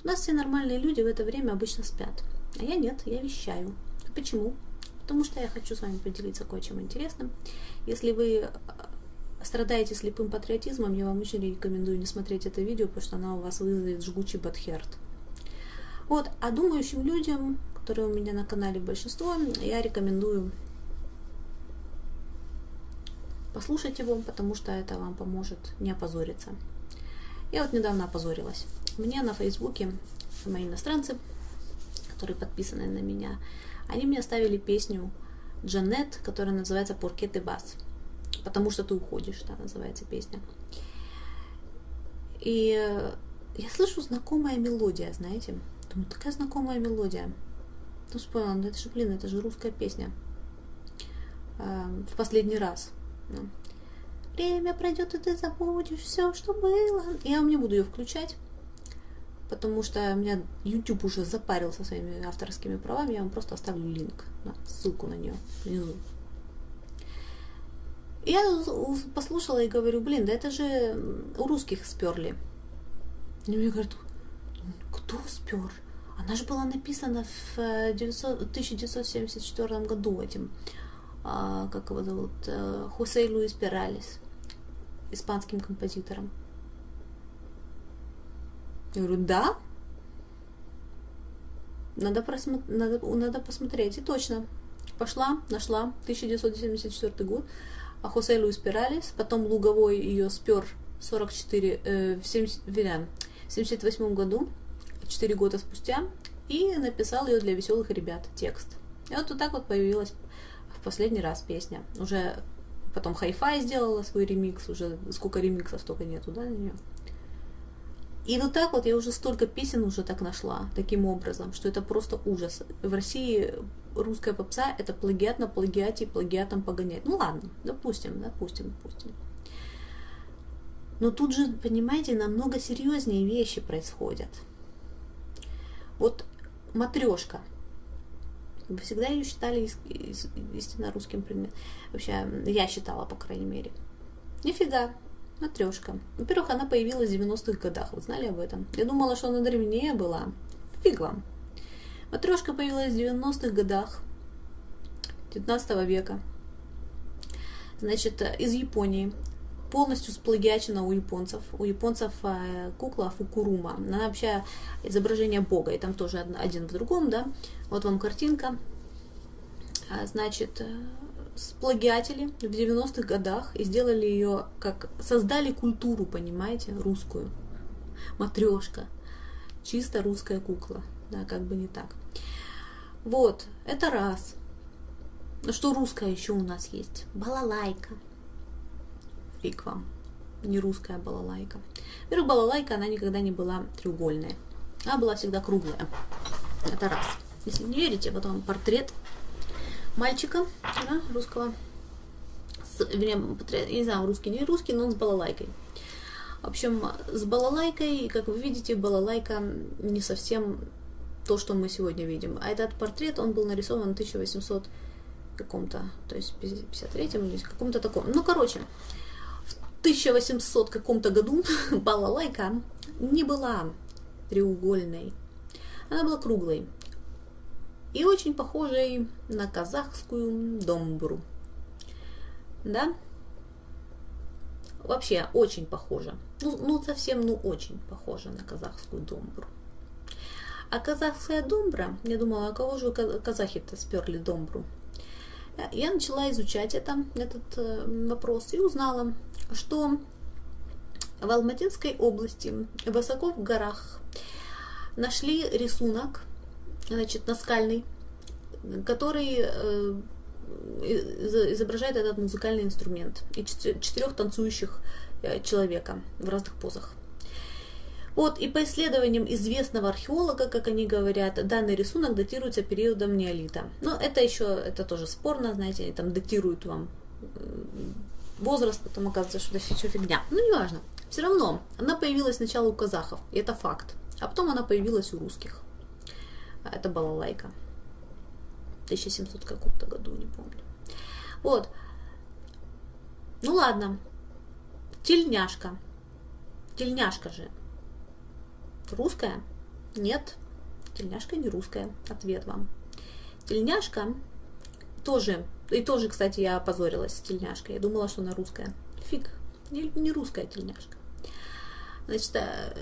У нас все нормальные люди в это время обычно спят. А я нет, я вещаю. Почему? Потому что я хочу с вами поделиться кое-чем интересным. Если вы страдаете слепым патриотизмом, я вам очень рекомендую не смотреть это видео, потому что оно у вас вызовет жгучий бадхерт. Вот, а думающим людям, которые у меня на канале большинство, я рекомендую послушать его, потому что это вам поможет не опозориться. Я вот недавно опозорилась. Мне на Фейсбуке мои иностранцы, которые подписаны на меня, они мне оставили песню Джанет, которая называется «Por qué te vas?», потому что ты уходишь, да, называется песня. И я слышу знакомая мелодия, знаете. Думаю, такая знакомая мелодия. Ну, вспомнила, ну это же, блин, это же русская песня. В последний раз. Время пройдет, и ты забудешь все, что было. Я вам не буду ее включать, потому что у меня YouTube уже запарился своими авторскими правами. Я вам просто оставлю линк, ссылку на нее внизу. Я послушала и говорю, блин, да это же у русских сперли. И мне говорят, кто спер? Она же была написана в 1974 году этим, как его зовут, Хосе Луис Пералес, испанским композитором. Я говорю, да? Надо посмотреть. И точно. Пошла, нашла, 1974 год, а Хосе Луис Пералес, потом Луговой ее спер в 78 году, 4 года спустя, и написал ее для веселых ребят, текст. И вот так вот появилась в последний раз песня. Уже потом Hi-Fi сделала свой ремикс, уже сколько ремиксов только нету, да, на нее. И вот так вот я уже столько песен уже так нашла, таким образом, что это просто ужас. В России русская попса — это плагиат на плагиате, плагиатом погонять. Ну ладно, допустим. Но тут же, понимаете, намного серьезнее вещи происходят. Вот матрешка. Вы всегда ее считали истинно русским предметом. Вообще, я считала, по крайней мере. Нифига. Матрешка. Во-первых, она появилась в 90-х годах. Вы знали об этом? Я думала, что она древнее была. Фиг вам. Матрешка появилась в 90-х годах 19 века. Значит, из Японии. Полностью сплагиачена у японцев. У японцев кукла Фукурума. Она вообще изображение бога. И там тоже один в другом, да. Вот вам картинка. Значит, сплагиатели в 90-х годах и сделали ее, как создали культуру, понимаете, русскую. Матрешка. Чисто русская кукла. Да, как бы не так. Вот, это раз. Ну что русское еще у нас есть? Балалайка. Фиг вам. Не русская балалайка. Во-первых, балалайка, она никогда не была треугольная. Она была всегда круглая. Это раз. Если не верите, вот вам портрет мальчика, да, русского. Я не знаю, русский, не русский, но он с балалайкой. В общем, с балалайкой, как вы видите, балалайка не совсем то, что мы сегодня видим. А этот портрет, он был нарисован в 1800 каком-то, то есть 53-м или каком-то таком. Ну, короче, в 1800 каком-то году балалайка не была треугольной. Она была круглой. И очень похожей на казахскую домбру. Да? Вообще, очень похожа. Ну совсем, очень похожа на казахскую домбру. А казахская домбра, я думала, а кого же казахи-то сперли домбру? Я начала изучать этот вопрос и узнала, что в Алматинской области, высоко в горах, нашли рисунок, значит, наскальный, который изображает этот музыкальный инструмент и 4 танцующих человека в разных позах. Вот, и по исследованиям известного археолога, как они говорят, данный рисунок датируется периодом неолита. Но это тоже спорно, знаете, они там датируют вам возраст, потом оказывается, что это все фигня. Ну, неважно. Все равно, она появилась сначала у казахов, и это факт. А потом она появилась у русских. Это балалайка. В 1700 каком-то году, не помню. Вот. Ну ладно. Тельняшка. Тельняшка же. Русская. Нет, тельняшка не русская. Ответ вам. Тельняшка тоже, и тоже, кстати, я опозорилась с тельняшкой. Я думала, что она русская. Фиг, не русская тельняшка. Значит,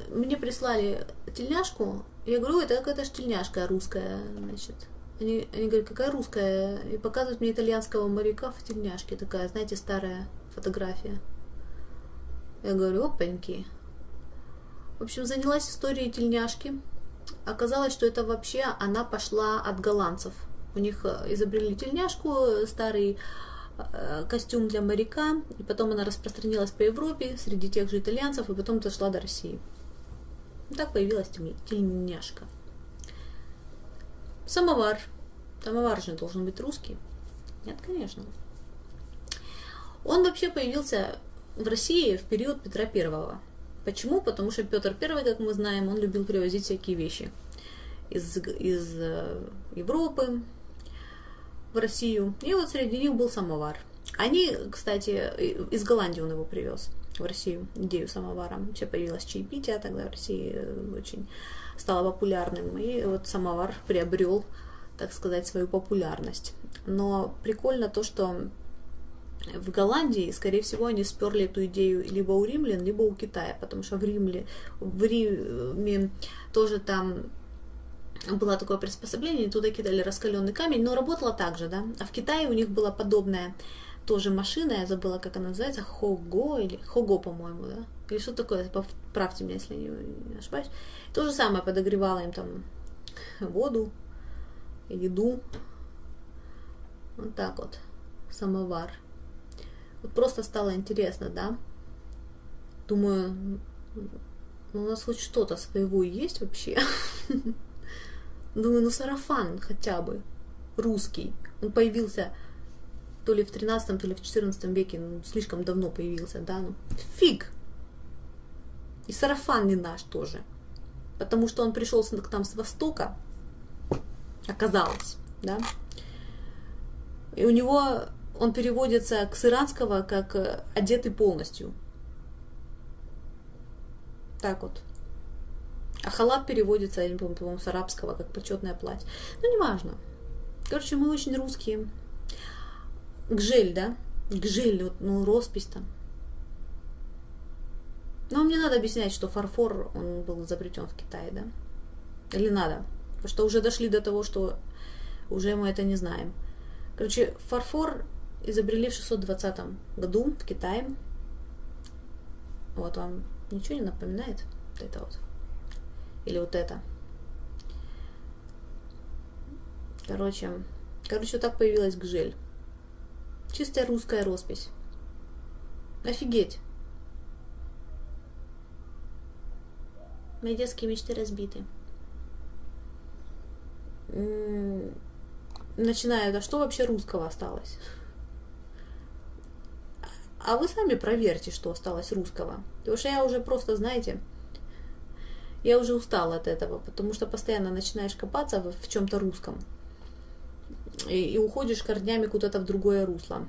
мне прислали тельняшку. Я говорю, это ж тельняшка русская. Значит, они говорят, какая русская? И показывают мне итальянского моряка в тельняшке. Такая, знаете, старая фотография. Я говорю, опаньки. В общем, занялась историей тельняшки. Оказалось, что это вообще она пошла от голландцев. У них изобрели тельняшку, старый костюм для моряка, и потом она распространилась по Европе среди тех же итальянцев, и потом дошла до России. И так появилась тельняшка. Самовар. Самовар же должен быть русский. Нет, конечно. Он вообще появился в России в период Петра Первого. Почему? Потому что Петр I, как мы знаем, он любил привозить всякие вещи из Европы в Россию. И вот среди них был самовар. Они, кстати, из Голландии он его привез в Россию, идею самовара. Вообще появилось чаепитие тогда в России, очень стало популярным. И вот самовар приобрел, так сказать, свою популярность. Но прикольно то, что в Голландии, скорее всего, они сперли эту идею либо у римлян, либо у Китая, потому что в Риме тоже там было такое приспособление, туда кидали раскаленный камень, но работало так же, да. А в Китае у них была подобная тоже машина, я забыла, как она называется, Хого, по-моему, да. Или что такое, поправьте меня, если я не ошибаюсь. То же самое, подогревало им там воду, еду. Вот так вот, самовар. Вот просто стало интересно, да. Думаю, у нас хоть что-то своего есть вообще. Думаю, сарафан хотя бы русский. Он появился то ли в 13, то ли в 14 веке, слишком давно появился, да. Фиг. И сарафан не наш тоже. Потому что он пришел к нам с Востока, оказалось, да. И у него он переводится с иранского как одетый полностью. Так вот. А халат переводится, я не помню, по-моему, с арабского, как почетное платье. Ну, неважно. Короче, мы очень русские. Гжель, да? Гжель, вот, роспись там. Но мне надо объяснять, что фарфор, он был изобретен в Китае, да? Или надо? Потому что уже дошли до того, что уже мы это не знаем. Короче, фарфор изобрели в 620 году в Китае. Вот вам ничего не напоминает? Вот это вот. Или вот это. Короче, вот так появилась гжель. Чистая русская роспись. Офигеть. Мои детские мечты разбиты. Начиная, да что вообще русского осталось? А вы сами проверьте, что осталось русского. Потому что я уже просто, знаете, я уже устала от этого, потому что постоянно начинаешь копаться в чем-то русском. И уходишь корнями куда-то в другое русло.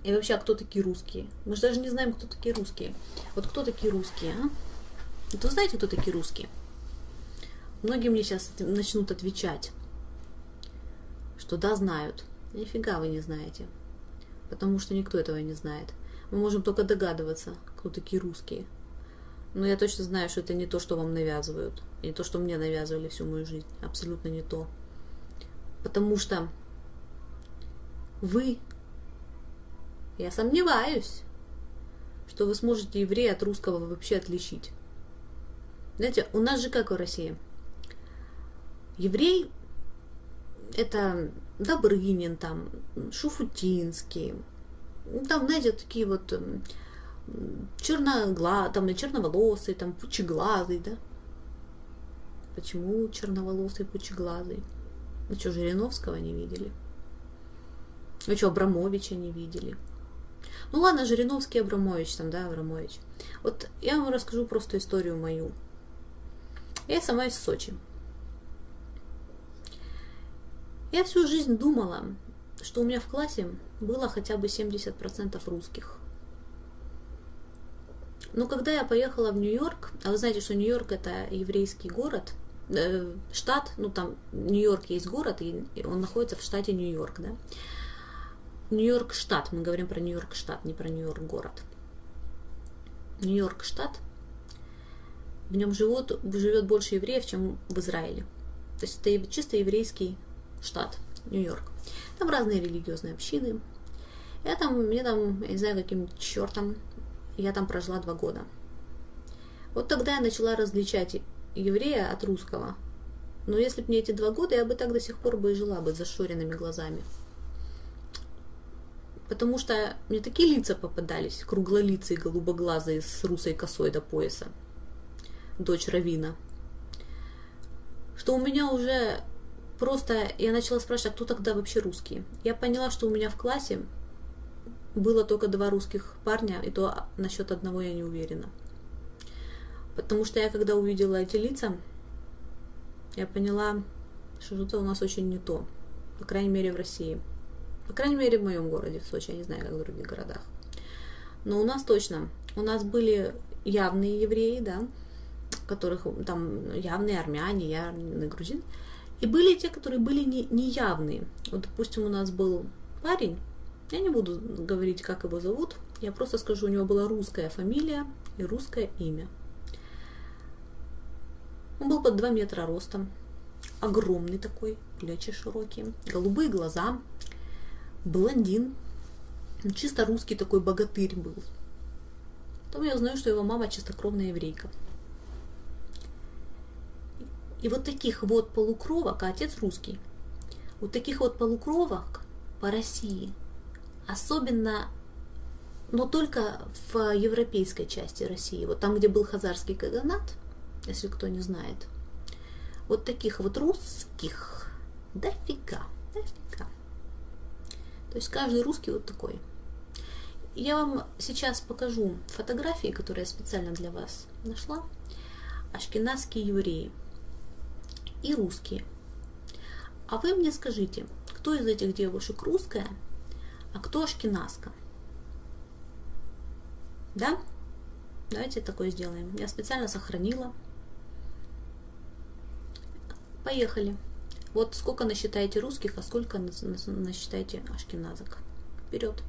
И вообще, а кто такие русские? Мы же даже не знаем, кто такие русские. Вот кто такие русские, а? Вот вы знаете, кто такие русские? Многие мне сейчас начнут отвечать, что да, знают. Нифига вы не знаете. Потому что никто этого не знает. Мы можем только догадываться, кто такие русские. Но я точно знаю, что это не то, что вам навязывают. Не то, что мне навязывали всю мою жизнь. Абсолютно не то. Потому что вы, я сомневаюсь, что вы сможете еврея от русского вообще отличить. Знаете, у нас же как в России? Еврей это Добрынин, там, Шуфутинский, там, знаете, такие вот черноволосый, там, пучеглазый, да? Почему черноволосый, пучеглазый? Вы что, Жириновского не видели? Вы что, Абрамовича не видели? Ну ладно, Жириновский, Абрамович, там, да, Абрамович. Вот я вам расскажу просто историю мою. Я сама из Сочи. Я всю жизнь думала, что у меня в классе было хотя бы 70% русских. Но когда я поехала в Нью-Йорк, а вы знаете, что Нью-Йорк это еврейский город, штат, ну там Нью-Йорк есть город, и он находится в штате Нью-Йорк, да. Нью-Йорк штат, мы говорим про Нью-Йорк штат, не про Нью-Йорк город. Нью-Йорк штат, в нем живет больше евреев, чем в Израиле. То есть это чисто еврейский штат, Нью-Йорк. Там разные религиозные общины. Я не знаю, каким чертом, я там прожила 2 года. Вот тогда я начала различать еврея от русского. Но если бы не эти 2 года, я бы так до сих пор бы и жила бы с зашоренными глазами. Потому что мне такие лица попадались, круглолицые, голубоглазые, с русой косой до пояса. Дочь раввина. Что у меня уже просто... Я начала спрашивать, а кто тогда вообще русские? Я поняла, что у меня в классе было только 2 русских парня, и то насчет одного я не уверена. Потому что я, когда увидела эти лица, я поняла, что что-то у нас очень не то. По крайней мере, в России. По крайней мере, в моем городе, в Сочи. Я не знаю, как в других городах. Но у нас точно. У нас были явные евреи, да, которых там явные армяне, явные грузины. И были те, которые были неявные. Вот, допустим, у нас был парень, я не буду говорить, как его зовут, я просто скажу, у него была русская фамилия и русское имя. Он был под 2 метра ростом, огромный такой, плечи широкие, голубые глаза, блондин, чисто русский такой богатырь был. Потом я узнаю, что его мама чистокровная еврейка. И вот таких вот полукровок, а отец русский, вот таких вот полукровок по России, особенно, но только в европейской части России, вот там, где был хазарский каганат, если кто не знает, вот таких вот русских дофига. То есть каждый русский вот такой. Я вам сейчас покажу фотографии, которые я специально для вас нашла. Ашкеназские евреи и русские. А вы мне скажите, кто из этих девушек русская, а кто ашкеназка? Да? Давайте такое сделаем. Я специально сохранила. Поехали. Вот сколько насчитаете русских, а сколько насчитаете ашкеназок. Вперед.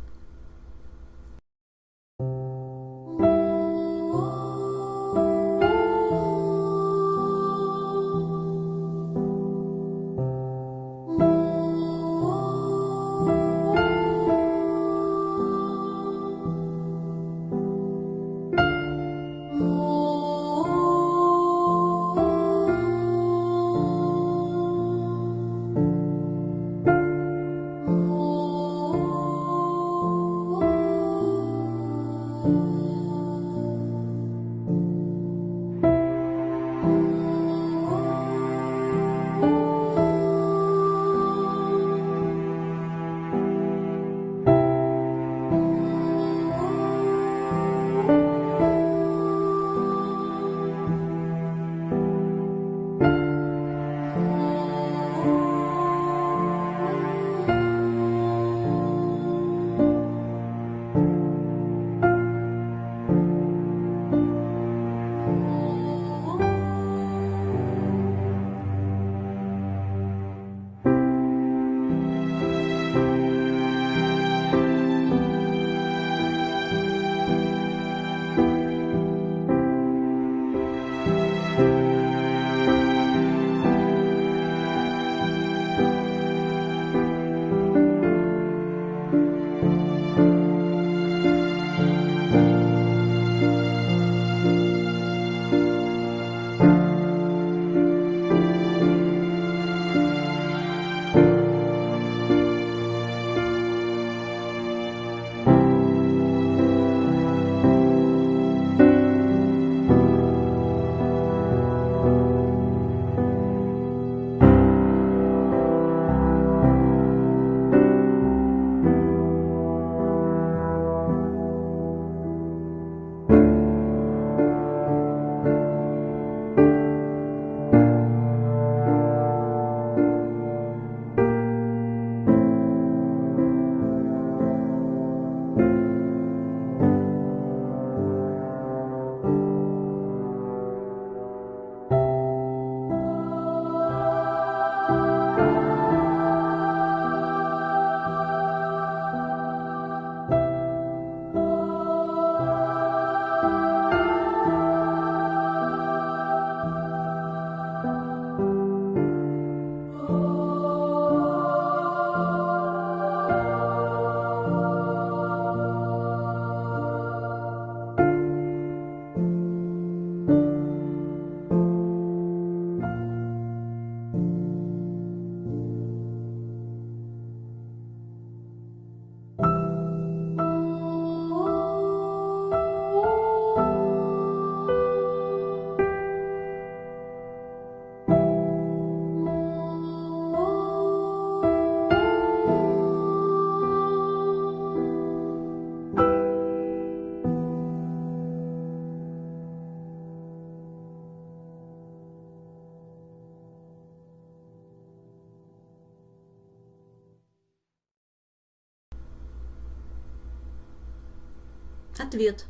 Ответ.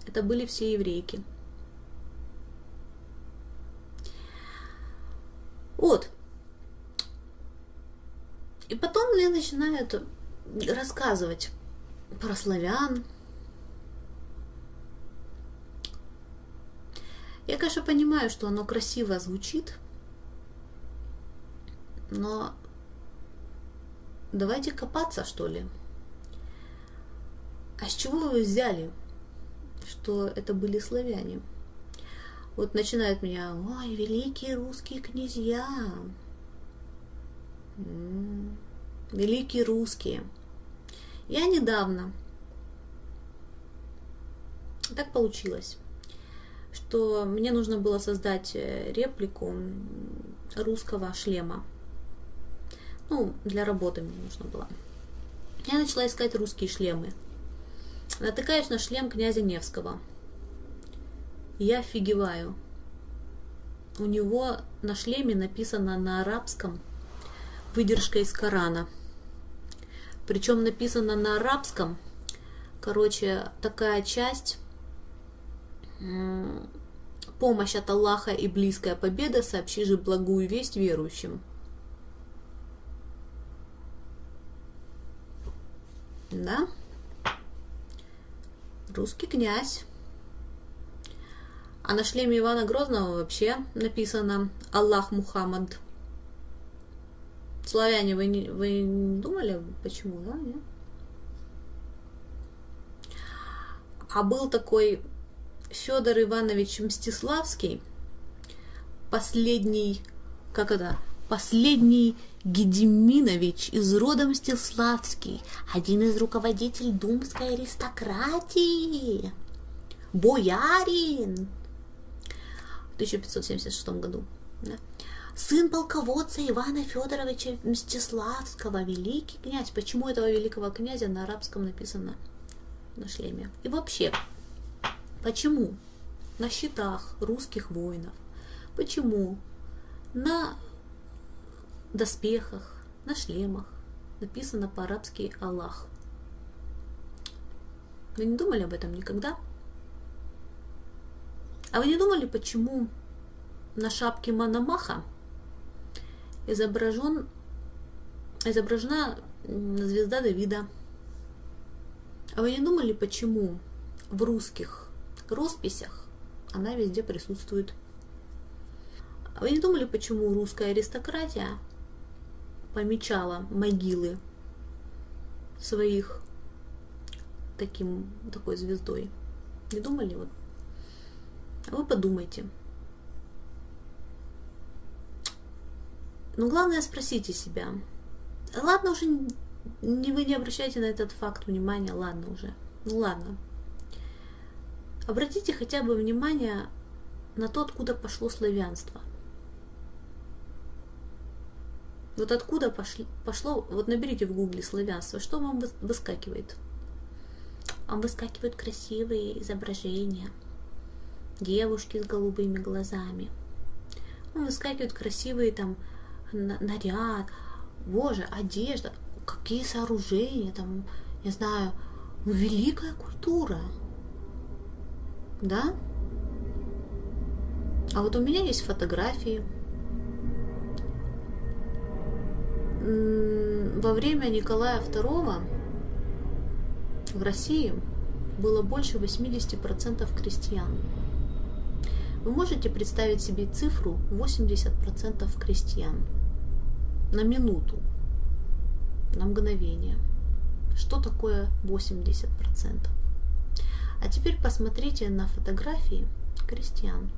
Это были все еврейки. Вот. И потом мне начинают рассказывать про славян. Я, конечно, понимаю, что оно красиво звучит, но давайте копаться, что ли. А с чего вы взяли, что это были славяне? Вот начинают меня: ой, великие русские князья, великие русские. Я недавно, так получилось, что мне нужно было создать реплику русского шлема. Ну, для работы мне нужно было. Я начала искать русские шлемы. Натыкаюсь на шлем князя Невского. Я офигеваю. У него на шлеме написано на арабском выдержка из Корана. Причем написано на арабском, короче, такая часть: помощь от Аллаха и близкая победа, сообщи же благую весть верующим. Да? Русский князь. А на шлеме Ивана Грозного вообще написано Аллах Мухаммад. Славяне, вы не думали, почему, да? Нет? А был такой Федор Иванович Мстиславский, последний Гедеминович из рода Мстиславский, один из руководителей думской аристократии, боярин в 1576 году. Да? Сын полководца Ивана Федоровича Мстиславского, великий князь. Почему этого великого князя на арабском написано на шлеме? И вообще, почему на щитах русских воинов, почему на доспехах, на шлемах написано по-арабски Аллах? Вы не думали об этом никогда? А вы не думали, почему на шапке Мономаха изображена звезда Давида? А вы не думали, почему в русских росписях она везде присутствует? А вы не думали, почему русская аристократия помечала могилы своих такой звездой? Не думали? Вот. А вы подумайте. Но главное, спросите себя. Ладно уже, вы не обращайте на этот факт внимания, ладно уже. Ну ладно. Обратите хотя бы внимание на то, откуда пошло славянство. Вот откуда пошло, вот наберите в гугле славянство, что вам выскакивает? Вам выскакивают красивые изображения, девушки с голубыми глазами. Вам выскакивают красивые там наряд, боже, одежда, какие сооружения, там, не знаю, великая культура. Да? А вот у меня есть фотографии. Во время Николая II в России было больше 80% крестьян. Вы можете представить себе цифру 80% крестьян на минуту, на мгновение? Что такое 80%? А теперь посмотрите на фотографии крестьян.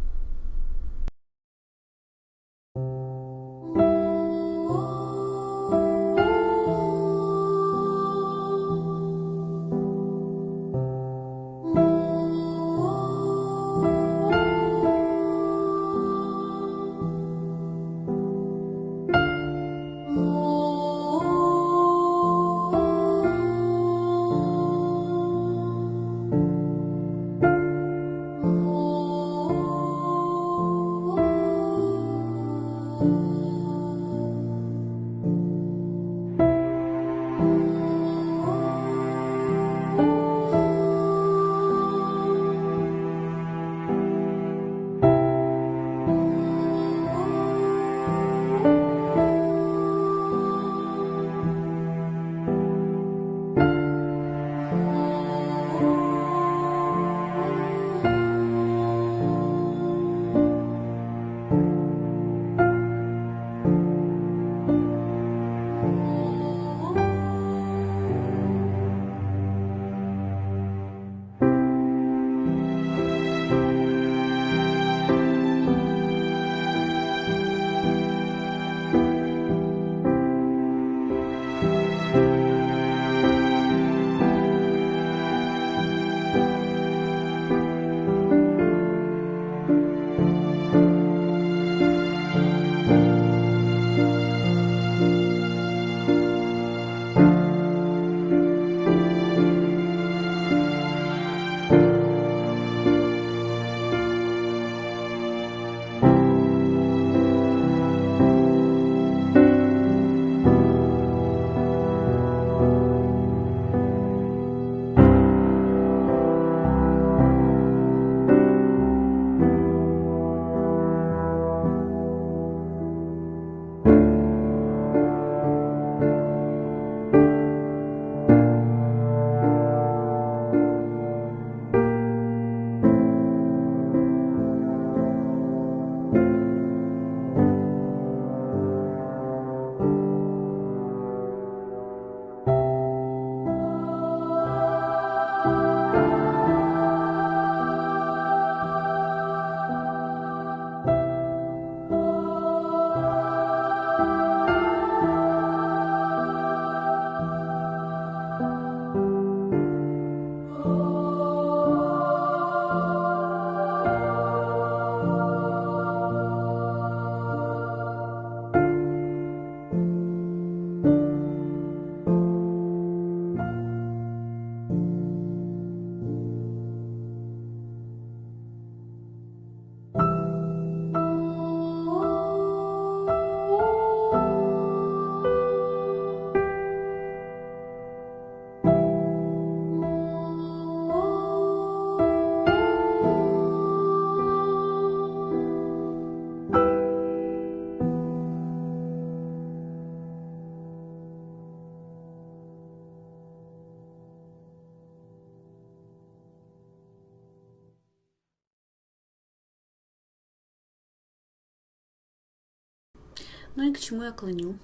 Ну и к чему я клоню?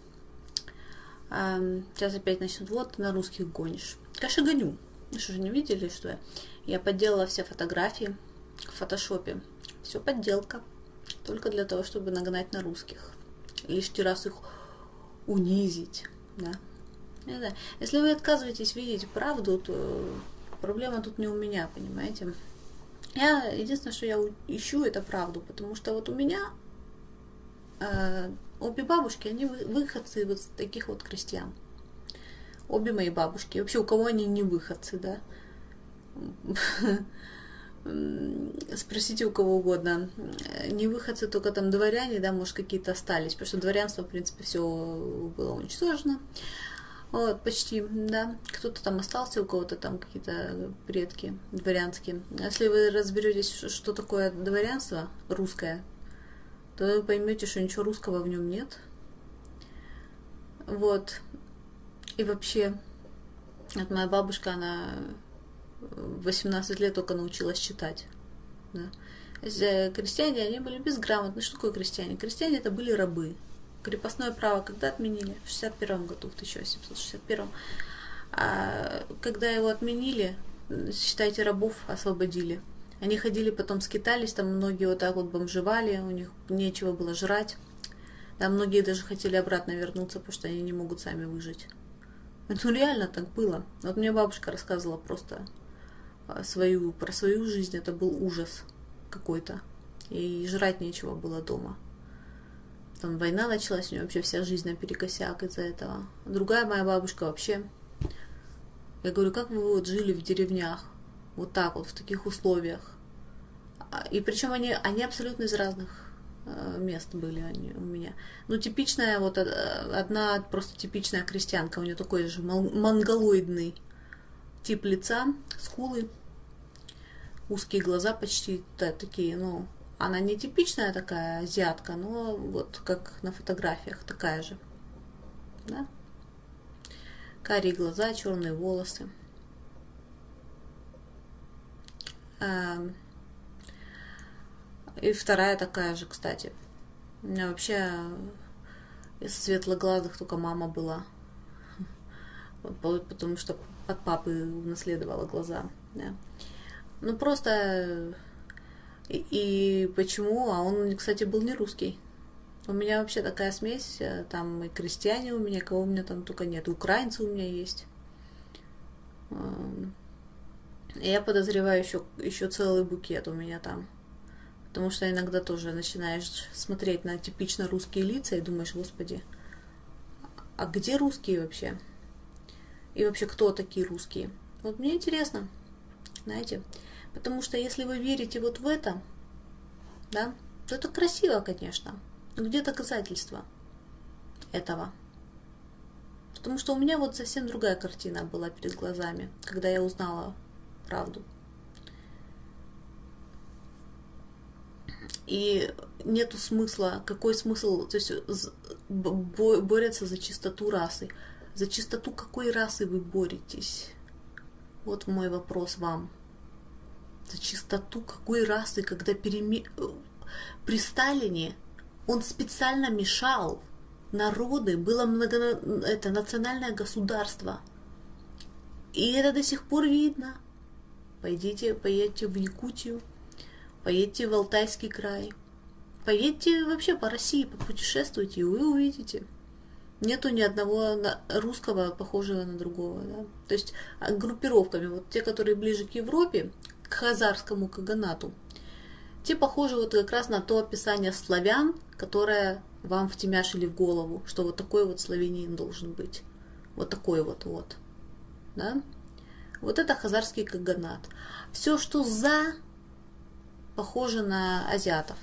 Сейчас опять начнут, вот ты на русских гонишь. Конечно, гоню. Вы что же не видели, что я подделала все фотографии в фотошопе. Все подделка. Только для того, чтобы нагнать на русских. Лишний раз их унизить. Да? Не знаю. Если вы отказываетесь видеть правду, то проблема тут не у меня, понимаете? Единственное, что я ищу, это правду. Потому что вот у меня обе бабушки, они выходцы вот таких вот крестьян. Обе мои бабушки. Вообще, у кого они не выходцы, да? Спросите у кого угодно. Не выходцы, только там дворяне, да, может, какие-то остались. Потому что дворянство, в принципе, все было уничтожено. Вот, почти, да. Кто-то там остался, у кого-то там какие-то предки дворянские. Если вы разберетесь, что такое дворянство русское, то вы поймете, что ничего русского в нем нет. Вот. И вообще, вот моя бабушка, она в 18 лет только научилась читать. Да. Крестьяне, они были безграмотны. Что такое крестьяне? Крестьяне это были рабы. Крепостное право когда отменили? В 61 году, в 1761. А когда его отменили, считайте, рабов освободили. Они ходили, потом скитались, там многие вот так вот бомжевали, у них нечего было жрать. Там многие даже хотели обратно вернуться, потому что они не могут сами выжить. Ну реально так было. Вот мне бабушка рассказывала просто про свою жизнь, это был ужас какой-то. И жрать нечего было дома. Там война началась, у нее вообще вся жизнь наперекосяк из-за этого. Другая моя бабушка вообще... Я говорю, как вы вот жили в деревнях? Вот так вот, в таких условиях. И причем они абсолютно из разных мест были они у меня. Ну, типичная, вот одна просто типичная крестьянка, у нее такой же монголоидный тип лица, скулы, узкие глаза почти такие, ну, она не типичная такая азиатка, но вот как на фотографиях такая же. Да? Карие глаза, черные волосы. И вторая такая же, кстати. У меня вообще из светлоглазых только мама была. Потому что от папы унаследовала глаза. Да. Ну просто... И почему? А он, кстати, был не русский. У меня вообще такая смесь. Там и крестьяне у меня, кого у меня там только нет. И украинцы у меня есть. И я подозреваю еще целый букет у меня там. Потому что иногда тоже начинаешь смотреть на типично русские лица и думаешь, господи, а где русские вообще? И вообще, кто такие русские? Вот мне интересно, знаете. Потому что если вы верите вот в это, да, то это красиво, конечно. Но где доказательства этого? Потому что у меня вот совсем другая картина была перед глазами, когда я узнала правду. И нету смысла, какой смысл, то есть борются за чистоту расы. За чистоту какой расы вы боретесь? Вот мой вопрос вам. За чистоту какой расы, когда при Сталине он специально мешал народы, было это национальное государство. И это до сих пор видно. Поедете в Якутию, поедьте в Алтайский край, поедьте вообще по России, попутешествуйте, и вы увидите. Нету ни одного русского, похожего на другого. Да? То есть группировками, вот те, которые ближе к Европе, к хазарскому каганату, те похожи вот как раз на то описание славян, которое вам втемяшили в голову, что вот такой вот славянин должен быть. Вот такой вот. Да? Вот это хазарский каганат. Все, что за, похоже на азиатов.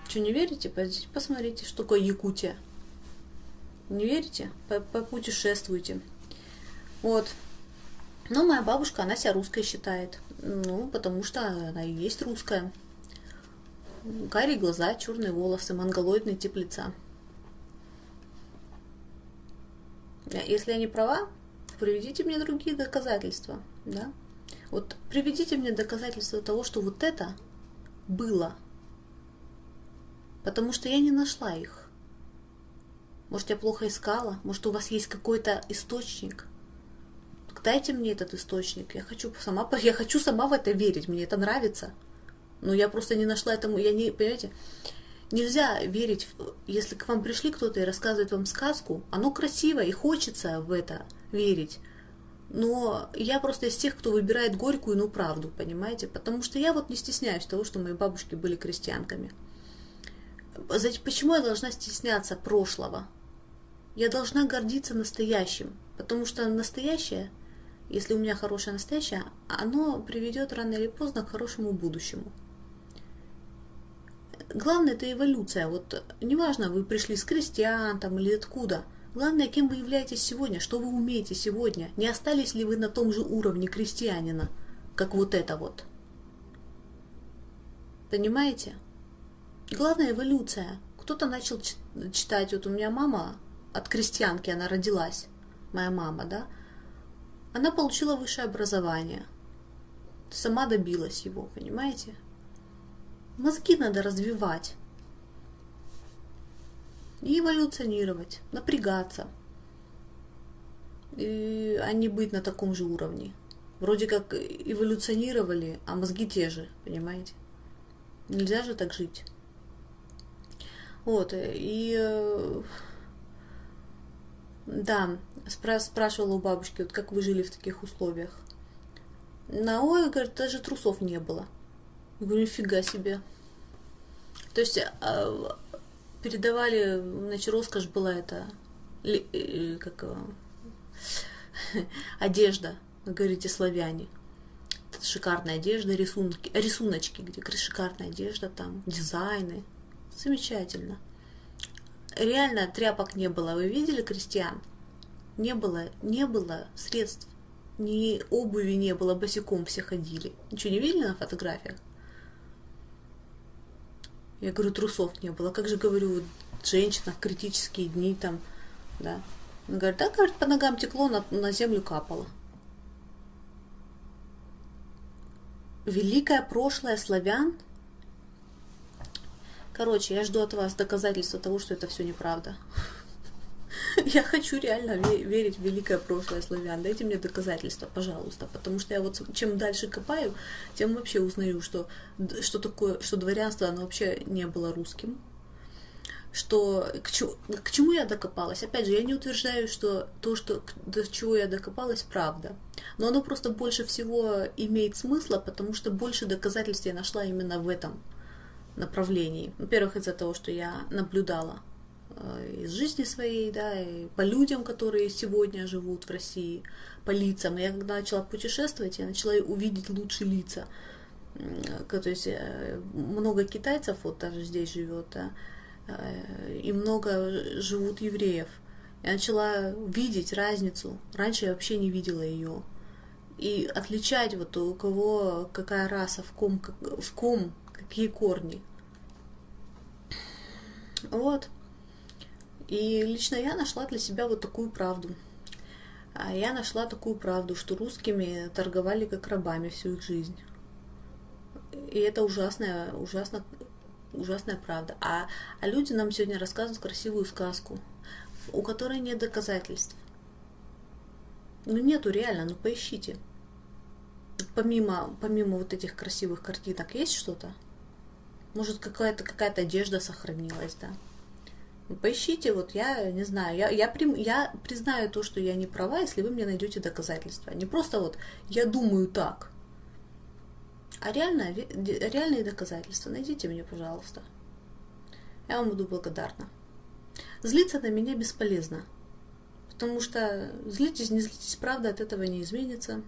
Что, не верите? Пойдите посмотрите, что такое Якутия. Не верите? Попутешествуйте. Вот. Но моя бабушка, она себя русской считает. Ну, потому что она и есть русская. Карие глаза, черные волосы, монголоидный тип лица. Если я не права, приведите мне другие доказательства. Да? Вот приведите мне доказательства того, что вот это было. Потому что я не нашла их. Может, я плохо искала? Может, у вас есть какой-то источник? Дайте мне этот источник. Я хочу сама в это верить. Мне это нравится. Но я просто не нашла этому. Я не, понимаете, нельзя верить, если к вам пришли кто-то и рассказывает вам сказку. Оно красиво и хочется в это верить. Но я просто из тех, кто выбирает горькую, но правду, понимаете? Потому что я вот не стесняюсь того, что мои бабушки были крестьянками. Почему я должна стесняться прошлого? Я должна гордиться настоящим, потому что настоящее, если у меня хорошее настоящее, оно приведет рано или поздно к хорошему будущему. Главное, это эволюция. Вот неважно, вы пришли с крестьян там, или откуда. Главное, кем вы являетесь сегодня, что вы умеете сегодня. Не остались ли вы на том же уровне крестьянина, как вот это вот. Понимаете? Главная эволюция. Кто-то начал читать, вот у меня мама от крестьянки, она родилась, моя мама, да, она получила высшее образование, сама добилась его, понимаете? Мозги надо развивать и эволюционировать, напрягаться, а не быть на таком же уровне. Вроде как эволюционировали, а мозги те же, понимаете? Нельзя же так жить. Вот, и да, спрашивала у бабушки, вот как вы жили в таких условиях. Ой, говорит, даже трусов не было. Я говорю, нифига себе. То есть передавали, значит, роскошь была это, как одежда, вы говорите, славяне. Шикарная одежда, рисуночки, где шикарная одежда, там, дизайны. Замечательно. Реально тряпок не было. Вы видели крестьян? Не было средств. Ни обуви не было, босиком все ходили. Ничего не видели на фотографиях? Я говорю, трусов не было. Как же, говорю, женщина в критические дни там, да. Она говорит, да, говорит, по ногам текло, на землю капало. Великое прошлое славян. Короче, я жду от вас доказательства того, что это все неправда. Я хочу реально верить в великое прошлое славян. Дайте мне доказательства, пожалуйста. Потому что я вот чем дальше копаю, тем вообще узнаю, что такое, что дворянство, оно вообще не было русским. К чему я докопалась? Опять же, я не утверждаю, что до чего я докопалась, правда. Но оно просто больше всего имеет смысла, потому что больше доказательств я нашла именно в этом направлении. Во-первых, из-за того, что я наблюдала из жизни своей, да, и по людям, которые сегодня живут в России, по лицам. Я когда начала путешествовать, я начала увидеть лучшие лица. То есть много китайцев вот даже здесь живет, да, и много живут евреев. Я начала видеть разницу. Раньше я вообще не видела ее. И отличать вот у кого какая раса, в ком какие корни. Вот. И лично я нашла для себя вот такую правду. Я нашла такую правду, что русскими торговали как рабами всю их жизнь. И это ужасная правда. А люди нам сегодня рассказывают красивую сказку, у которой нет доказательств. Нету реально, поищите. Помимо вот этих красивых картинок есть что-то? Может, какая-то одежда сохранилась, да? Поищите, вот я не знаю, я признаю то, что я не права, если вы мне найдете доказательства. Не просто вот я думаю так, а реальные доказательства. Найдите мне, пожалуйста. Я вам буду благодарна. Злиться на меня бесполезно, потому что злитесь, не злитесь, правда от этого не изменится.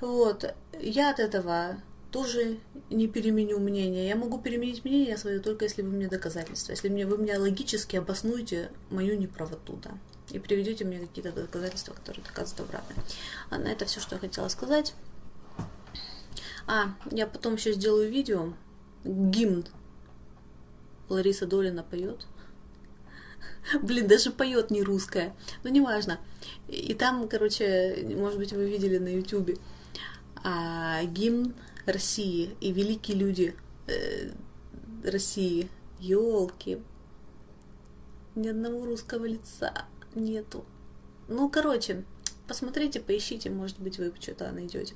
Вот, я от этого тоже не переменю мнение. Я могу переменить мнение свое только если вы мне доказательства. Если вы мне логически обоснуете мою неправоту, да, и приведете мне какие-то доказательства, которые доказывают обратно. Ладно, это все, что я хотела сказать. Я потом еще сделаю видео. Гимн Лариса Долина поет. Блин, даже поет не русская. Но неважно. И там, короче, может быть, вы видели на ютубе гимн России и великие люди России. Ёлки. Ни одного русского лица нету. Ну, короче, посмотрите, поищите, может быть, вы что-то найдете.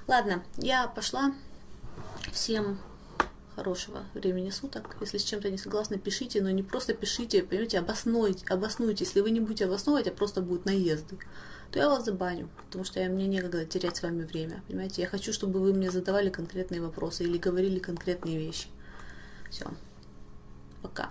Ладно, я пошла. Всем хорошего времени суток. Если с чем-то не согласны, пишите, но не просто пишите, понимаете, обоснуйте. Если вы не будете обосновывать, а просто будут наезды, то я вас забаню, потому что мне некогда терять с вами время, понимаете. Я хочу, чтобы вы мне задавали конкретные вопросы или говорили конкретные вещи. Все. Пока.